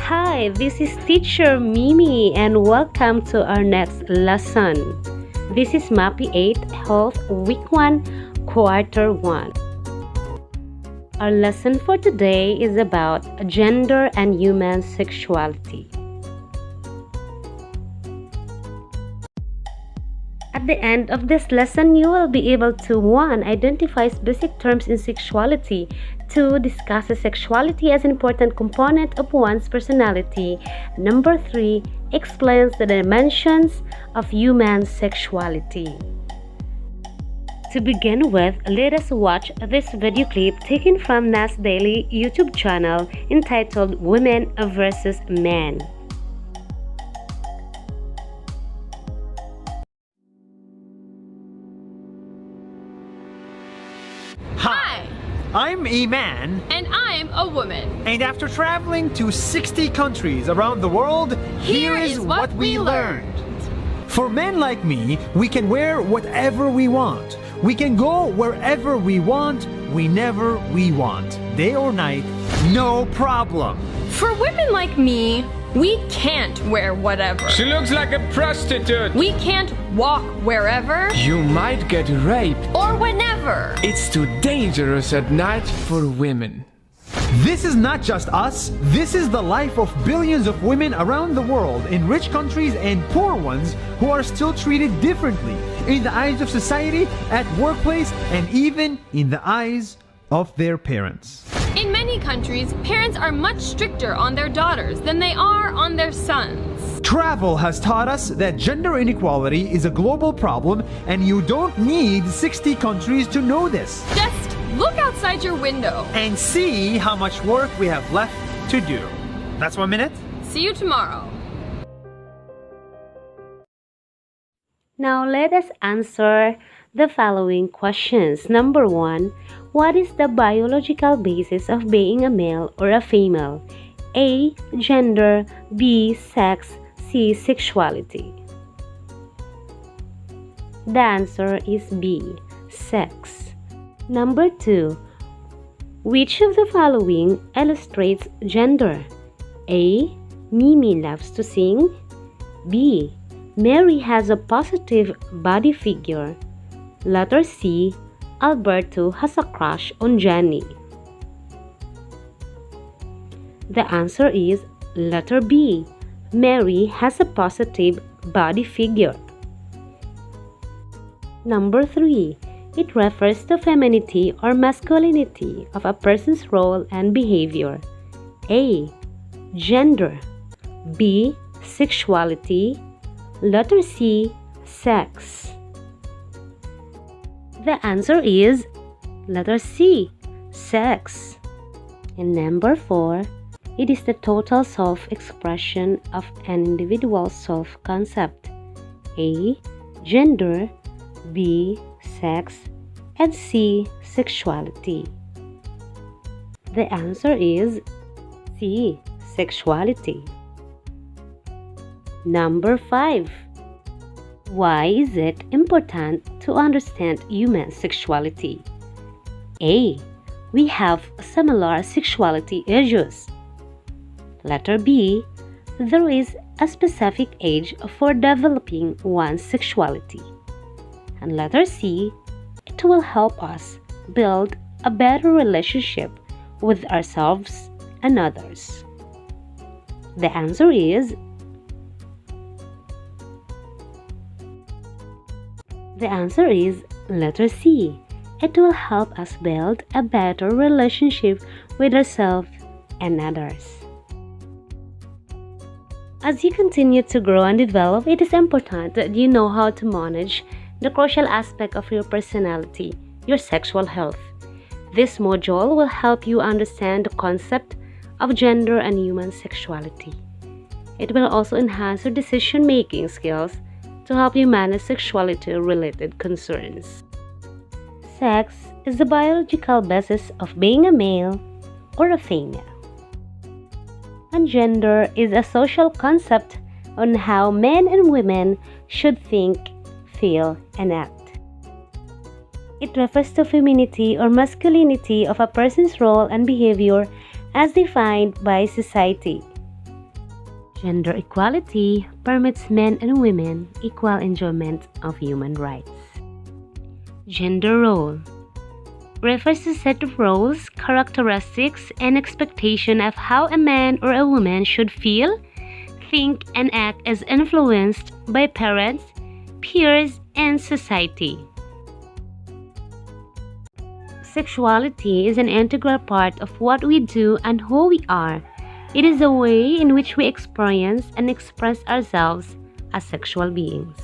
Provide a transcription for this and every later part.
Hi, this is teacher Mimi and welcome to our next lesson. This is Mapeh 8 Health Week 1 Quarter 1. Our lesson for today is about gender and human sexuality. At the end of this lesson, you will be able to 1. Identify basic terms in sexuality, 2. Discuss sexuality as an important component of one's personality, number 3. Explains the dimensions of human sexuality. To begin with, let us watch this video clip taken from NASDAILY YouTube channel entitled Women vs. Men. Hi, I'm a man, and I'm a woman. and after traveling to 60 countries around the world, Here is what we learned. For men like me, we can wear whatever we want. We can go wherever we want, whenever we want, day or night, no problem. For women like me, we can't wear whatever. She looks like a prostitute. We can't walk wherever You might get raped. or whenever. It's too dangerous at night for women. This is not just us, this is the life of billions of women around the world in rich countries and poor ones who are still treated differently in the eyes of society, at workplace, and even in the eyes of their parents. In many countries, parents are much stricter on their daughters than they are on their sons. Travel has taught us that gender inequality is a global problem, and you don't need 60 countries to know this. Just look outside your window. And see how much work we have left to do. That's 1 minute. See you tomorrow. Now let us answer the following questions. Number 1. What is the biological basis of being a male or a female? A. Gender, B. Sex, C. Sexuality. The answer is B. Sex. Number 2. Which of the following illustrates gender? A. Mimi loves to sing. B. Mary has a positive body figure. Letter C. Alberto has a crush on Jenny. The answer is letter B. Mary has a positive body figure. Number 3. It refers to femininity or masculinity of a person's role and behavior. A. Gender. B. Sexuality. Letter C. Sex. The answer is letter C. Sex. And number 4. It is the total self-expression of an individual's self-concept. A. Gender. B. Sex. And C. Sexuality. The answer is C. Sexuality. Number 5. Why is it important to understand human sexuality? A. We have similar sexuality issues. Letter B. There is a specific age for developing one's sexuality. And letter C. It will help us build a better relationship with ourselves and others. The answer is letter C. It will help us build a better relationship with ourselves and others. As you continue to grow and develop, it is important that you know how to manage the crucial aspect of your personality, your sexual health. This module will help you understand the concept of gender and human sexuality. It will also enhance your decision-making skills to help you manage sexuality-related concerns. Sex is the biological basis of being a male or a female. And gender is a social concept on how men and women should think, feel, and act. It refers to femininity or masculinity of a person's role and behavior as defined by society. Gender equality permits men and women equal enjoyment of human rights. Gender role refers to a set of roles, characteristics, and expectation of how a man or a woman should feel, think, and act as influenced by parents, peers, and society. Sexuality is an integral part of what we do and who we are. It is a way in which we experience and express ourselves as sexual beings.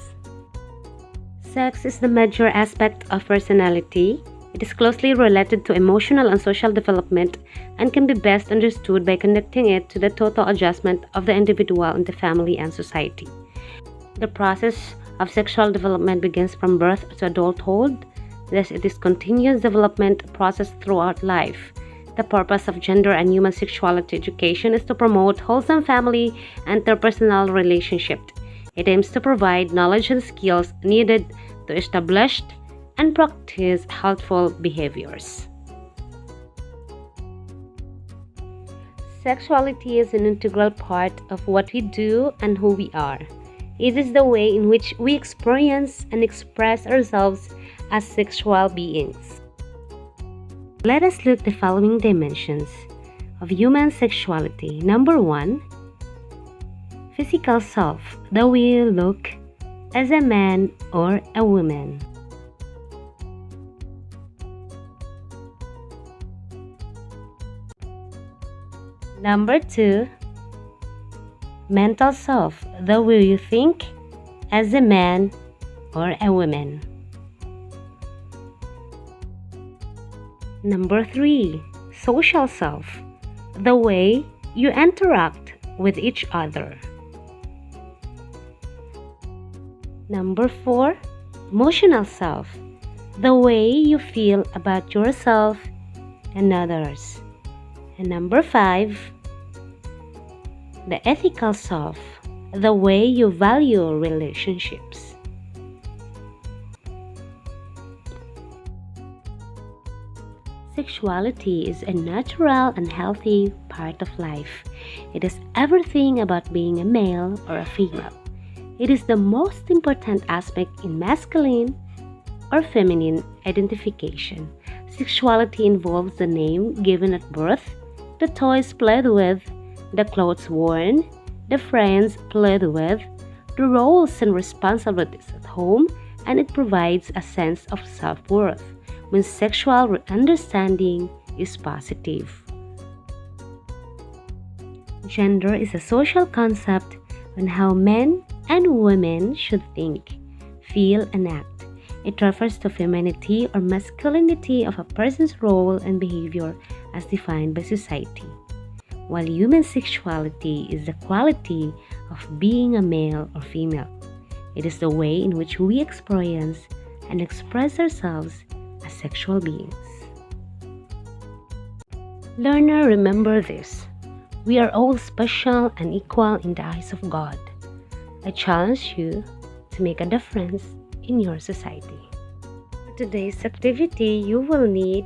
Sex is the major aspect of personality. It is closely related to emotional and social development and can be best understood by connecting it to the total adjustment of the individual in the family and society. The process of sexual development begins from birth to adulthood. Thus, it is a continuous development process throughout life. The purpose of gender and human sexuality education is to promote wholesome family and interpersonal relationships. It aims to provide knowledge and skills needed to establish and practice healthful behaviors. Sexuality is an integral part of what we do and who we are. It is the way in which we experience and express ourselves as sexual beings. Let us look at the following dimensions of human sexuality. Number 1, physical self, the way you look as a man or a woman. Number 2, mental self, the way you think as a man or a woman. Number 3, social self, the way you interact with each other. Number 4, emotional self, the way you feel about yourself and others. And number 5, the ethical self, the way you value relationships. Sexuality is a natural and healthy part of life. It is everything about being a male or a female. It is the most important aspect in masculine or feminine identification. Sexuality involves the name given at birth, the toys played with, the clothes worn, the friends played with, the roles and responsibilities at home, and it provides a sense of self-worth when sexual understanding is positive. Gender is a social concept on how men and women should think, feel, and act. It refers to femininity or masculinity of a person's role and behavior as defined by society, while human sexuality is the quality of being a male or female. It is the way in which we experience and express ourselves as sexual beings. Learner, remember this. We are all special and equal in the eyes of God. I challenge you to make a difference in your society. For today's activity, you will need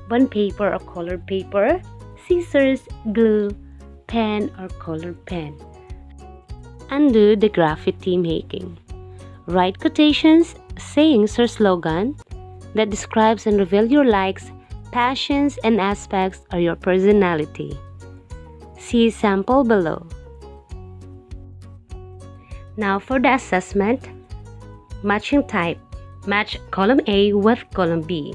bond paper or colored paper, scissors, glue, pen or colored pen, and do the graffiti making. Write quotations, sayings or slogan that describes and reveal your likes, passions, and aspects of your personality. See sample below. Now for the assessment, matching type. Match column A with column B.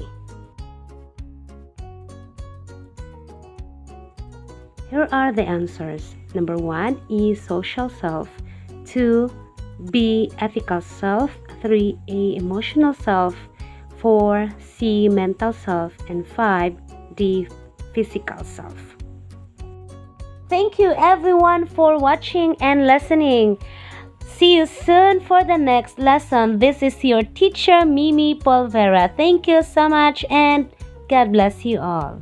Here are the answers. Number 1, E, social self. 2, B, ethical self. 3, A, emotional self. 4, C, mental self. And 5, D, physical self. Thank you everyone for watching and listening. See you soon for the next lesson. This is your teacher, Mimi Polvera. Thank you so much and God bless you all.